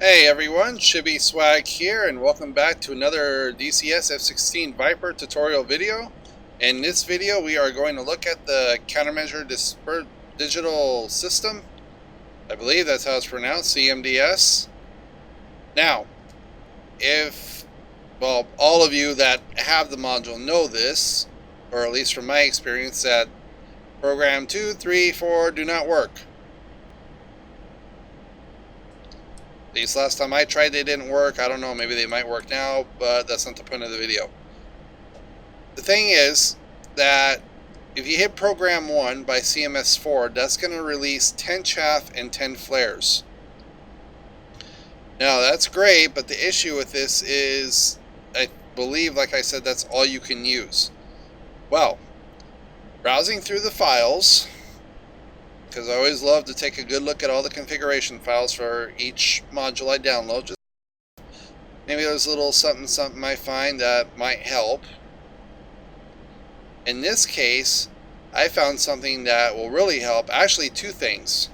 Hey everyone, Chibi Swag here, and welcome back to another DCS F16 Viper tutorial video. In this video, we are going to look at the Countermeasure Digital System. I believe that's how it's pronounced, CMDS. Now, all of you that have the module know this, or at least from my experience, that program 2, 3, 4 do not work. At least last time I tried they didn't work. I don't know, maybe they might work now, but that's not the point of the video. The thing is that if you hit program 1 by CMS4, that's going to release 10 chaff and 10 flares. Now that's great, but the issue with this is, I believe, like I said, that's all you can use. Well, browsing through the files, because I always love to take a good look at all the configuration files for each module I download. Just maybe there's a little something I find that might help. In this case, I found something that will really help. Actually, two things.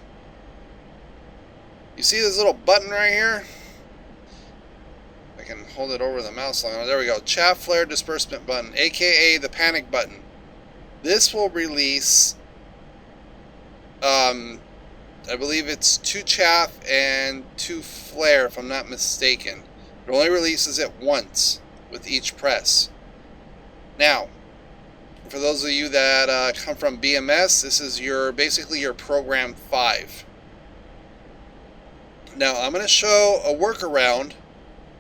You see this little button right here? I can hold it over the mouse long enough. There we go. Chaff flare disbursement button, aka the panic button. This will release I believe it's 2 chaff and 2 flare, if I'm not mistaken. It only releases it once with each press. Now, for those of you that come from BMS, this is basically your program 5. Now, I'm going to show a workaround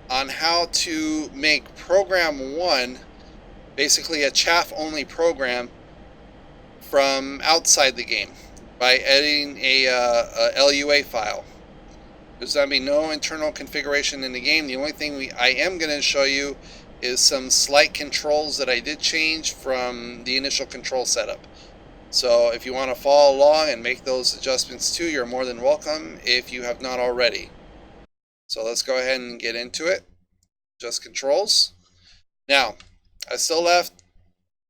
on how to make program 1 basically a chaff only program from outside the game, by editing a LUA file. There's going to be no internal configuration in the game. The only thing I am going to show you is some slight controls that I did change from the initial control setup. So if you want to follow along and make those adjustments too, you're more than welcome if you have not already. So let's go ahead and get into it. Just controls. Now, I still left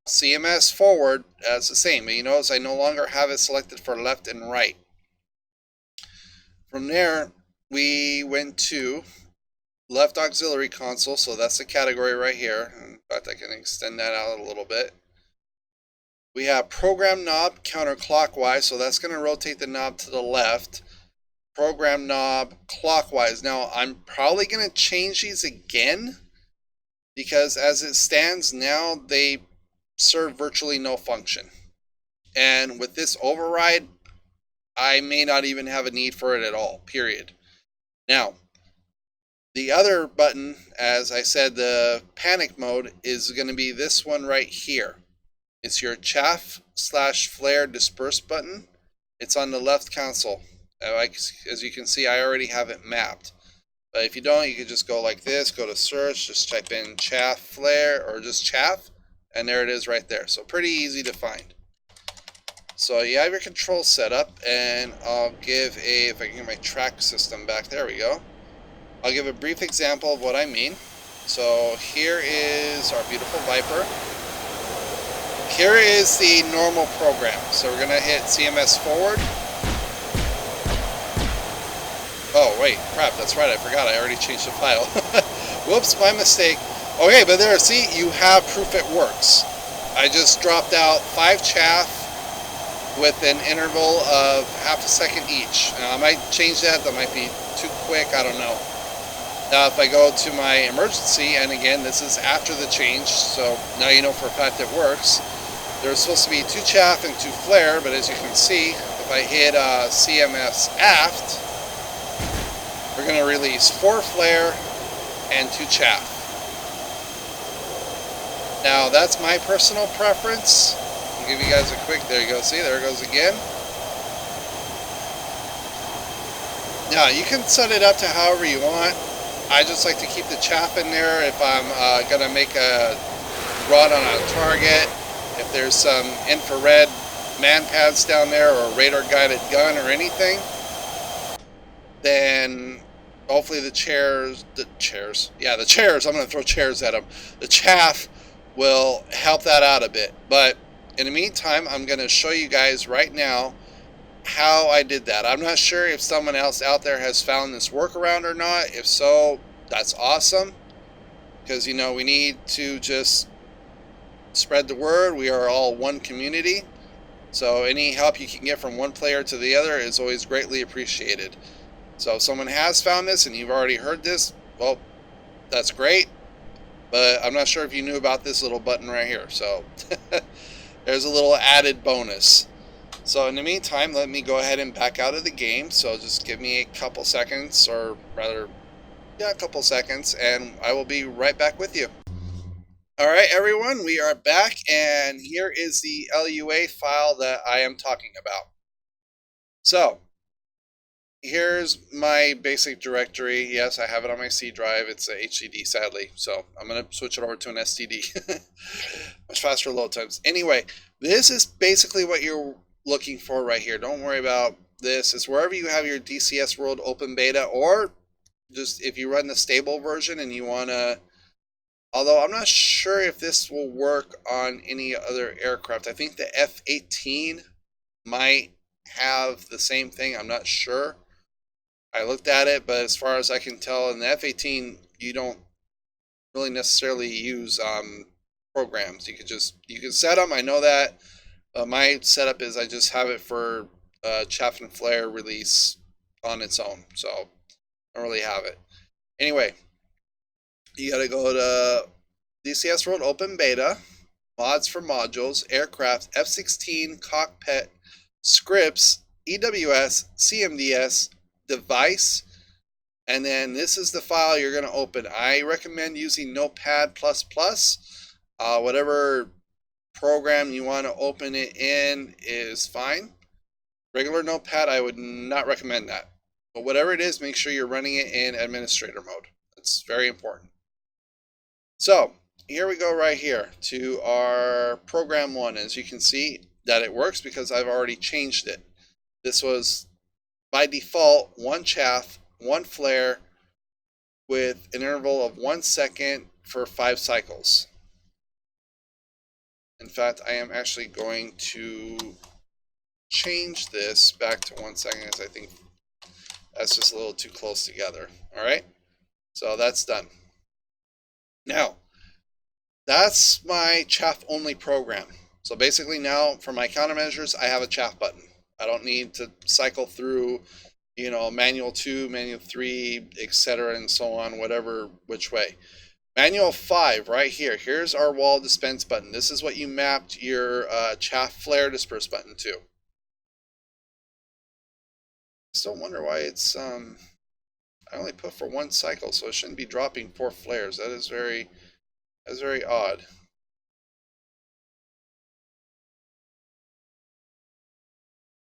CMS forward as the same, but you notice I no longer have it selected for left and right. From there, we went to left auxiliary console, so that's the category right here. In fact, I can extend that out a little bit. We have program knob counterclockwise, so that's going to rotate the knob to the left. Program knob clockwise. Now, I'm probably going to change these again, because as it stands now, they serve virtually no function. And with this override, I may not even have a need for it at all, period. Now, the other button, as I said, the panic mode, is going to be this one right here. It's your chaff/flare disperse button. It's on the left console. As you can see, I already have it mapped. But if you don't, you can just go like this, go to search, just type in chaff flare, or just chaff, and there it is right there. So pretty easy to find. So you have your control set up, and I'll give if I can get my track system back, there we go. I'll give a brief example of what I mean. So here is our beautiful Viper. Here is the normal program. So we're gonna hit CMS forward. Oh wait, crap, that's right, I forgot, I already changed the file. Whoops, my mistake. Okay, but there, see, you have proof it works. I just dropped out 5 chaff with an interval of half a second each. Now, I might change that might be too quick, I don't know. Now, if I go to my emergency, and again, this is after the change, so now you know for a fact it works. There's supposed to be 2 chaff and 2 flare, but as you can see, if I hit CMS aft, we're going to release 4 flare and 2 chaff. Now, that's my personal preference. I'll give you guys a quick, there you go, see, there it goes again. Now, you can set it up to however you want. I just like to keep the chaff in there if I'm going to make a run on a target. If there's some infrared man pads down there, or a radar guided gun or anything, then hopefully the chairs, I'm going to throw chairs at them. The chaff will help that out a bit. But in the meantime, I'm going to show you guys right now how I did that. I'm not sure if someone else out there has found this workaround or not. If so, that's awesome, because you know we need to just spread the word. We are all one community, so any help you can get from one player to the other is always greatly appreciated. So if someone has found this and you've already heard this, well, that's great, but I'm not sure if you knew about this little button right here. So there's a little added bonus. So in the meantime, let me go ahead and back out of the game. So just give me a couple seconds, or rather, yeah, a couple seconds, and I will be right back with you. All right, everyone, we are back, and here is the LUA file that I am talking about. So here's my basic directory. Yes, I have it on my C drive. It's a HDD, sadly, so I'm going to switch it over to an STD. Much faster load times. Anyway, this is basically what you're looking for right here. Don't worry about this. It's wherever you have your DCS World Open Beta, or just if you run the stable version and you want to, although I'm not sure if this will work on any other aircraft. I think the F-18 might have the same thing. I'm not sure. I looked at it, but as far as I can tell, in the F-18, you don't really necessarily use programs. You can set them. I know that. My setup is I just have it for chaff and flare release on its own, so I don't really have it. Anyway, you got to go to DCS World Open Beta, mods for modules, aircraft, F-16, cockpit, scripts, EWS, CMDS, device, and then this is the file you're going to open. I recommend using Notepad++, whatever program you want to open it in is fine. Regular Notepad, I would not recommend that. But whatever it is, make sure you're running it in administrator mode. That's very important. So here we go right here to our program 1. As you can see that it works because I've already changed it. This was by default 1 chaff, 1 flare with an interval of 1 second for 5 cycles. In fact, I am actually going to change this back to 1 second, because I think that's just a little too close together. All right, so that's done. Now, that's my chaff only program. So basically now for my countermeasures, I have a chaff button. I don't need to cycle through, you know, manual 2, manual 3, etc. and so on, whatever, which way. Manual 5 right here. Here's our wall dispense button. This is what you mapped your chaff flare disperse button to. Still wonder why it's I only put for 1 cycle, so it shouldn't be dropping 4 flares. That's very odd.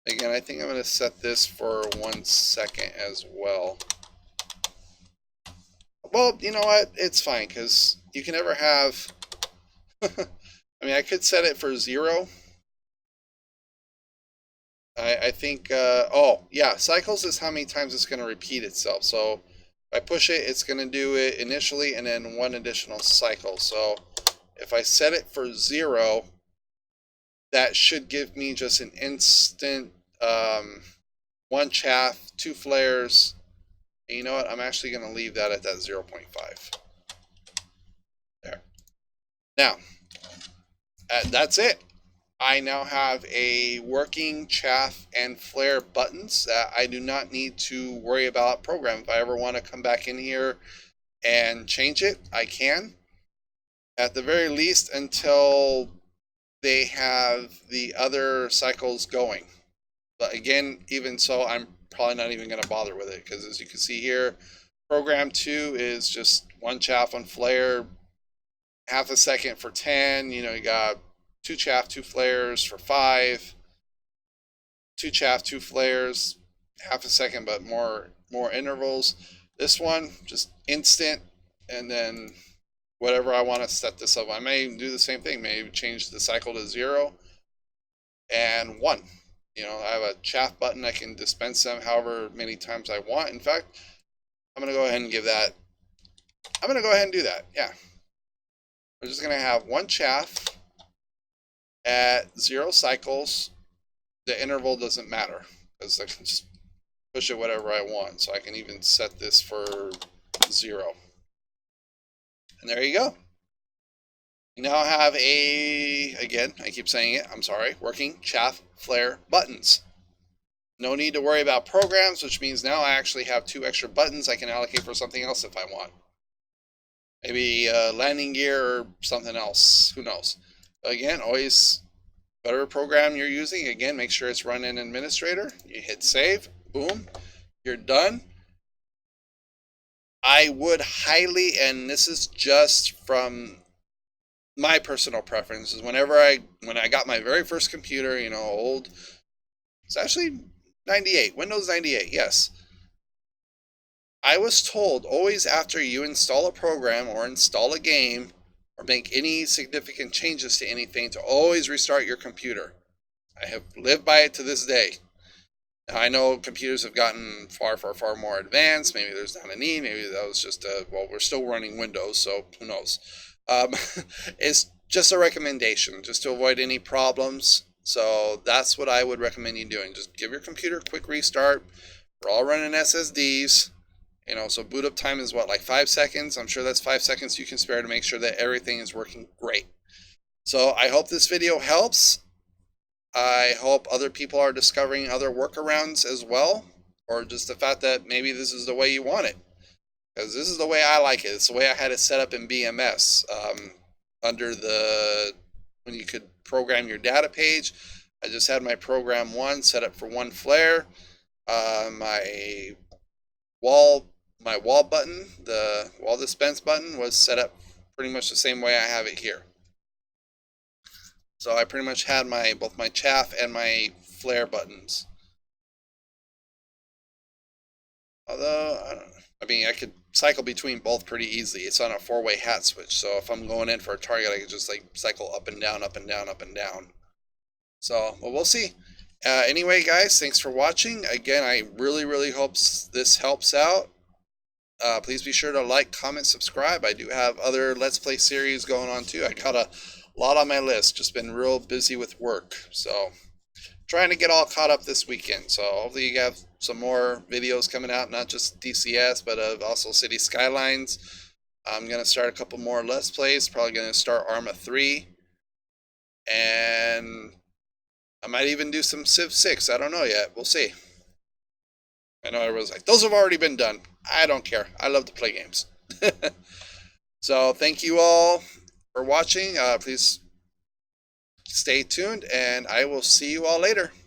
Again, I think I'm going to set this for 1 second as well. Well, you know what? It's fine, because you can never have... I mean, I could set it for 0. I think... oh, yeah, cycles is how many times it's going to repeat itself. So if I push it, it's going to do it initially and then 1 additional cycle. So if I set it for 0, that should give me just an instant 1 chaff, 2 flares. And you know what? I'm actually going to leave that at that 0.5. There. Now, that's it. I now have a working chaff and flare buttons that I do not need to worry about program. If I ever want to come back in here and change it, I can. At the very least, until they have the other cycles going. But again, even so, I'm probably not even going to bother with it, because as you can see here, program 2 is just 1 chaff, 1 flare, half a second for 10. You know, you got 2 chaff, 2 flares for 5, 2 chaff, 2 flares, half a second, but more intervals. This one, just instant, and then whatever I want to set this up. I may do the same thing, maybe change the cycle to 0 and 1. You know, I have a chaff button. I can dispense them however many times I want. In fact, I'm going to go ahead and give that. I'm going to go ahead and do that. Yeah. We're just going to have 1 chaff at 0 cycles. The interval doesn't matter. because I can just push it whatever I want. So I can even set this for 0. And there you go. You now have again, I keep saying it, I'm sorry, working chaff flare buttons. No need to worry about programs, which means now I actually have 2 extra buttons I can allocate for something else if I want. Maybe landing gear or something else, who knows. But again, always whatever program you're using, again, make sure it's run in administrator. You hit save, boom, you're done. I would highly, and this is just from my personal preferences, when I got my very first computer, old, it's actually 98, Windows 98, yes. I was told always after you install a program or install a game or make any significant changes to anything to always restart your computer. I have lived by it to this day. Now, I know computers have gotten far, far, far more advanced. Maybe there's not a need. Maybe that was just well, we're still running Windows, so who knows. Um, it's just a recommendation, just to avoid any problems. So that's what I would recommend you doing. Just give your computer a quick restart. We're all running SSDs. So boot up time is what, like 5 seconds? I'm sure that's 5 seconds you can spare to make sure that everything is working great. So I hope this video helps. I hope other people are discovering other workarounds as well, or just the fact that maybe this is the way you want it. Because this is the way I like it. It's the way I had it set up in BMS. Under when you could program your data page, I just had my program 1 set up for 1 flare. My wall button, the wall dispense button, was set up pretty much the same way I have it here. So I pretty much had both my chaff and my flare buttons. Although, I mean, I could cycle between both pretty easily. It's on a 4-way hat switch, so if I'm going in for a target, I could just like cycle up and down, up and down, up and down. So, well, we'll see. Anyway, guys, thanks for watching. Again, I really, really hope this helps out. Please be sure to like, comment, subscribe. I do have other Let's Play series going on too. I got a lot on my list. Just been real busy with work. So trying to get all caught up this weekend. So hopefully you have some more videos coming out, not just DCS, but also City Skylines. I'm going to start a couple more Let's Plays. Probably going to start Arma 3. And I might even do some Civ 6. I don't know yet. We'll see. I know everyone's like, those have already been done. I don't care. I love to play games. So thank you all for watching. Please stay tuned, and I will see you all later.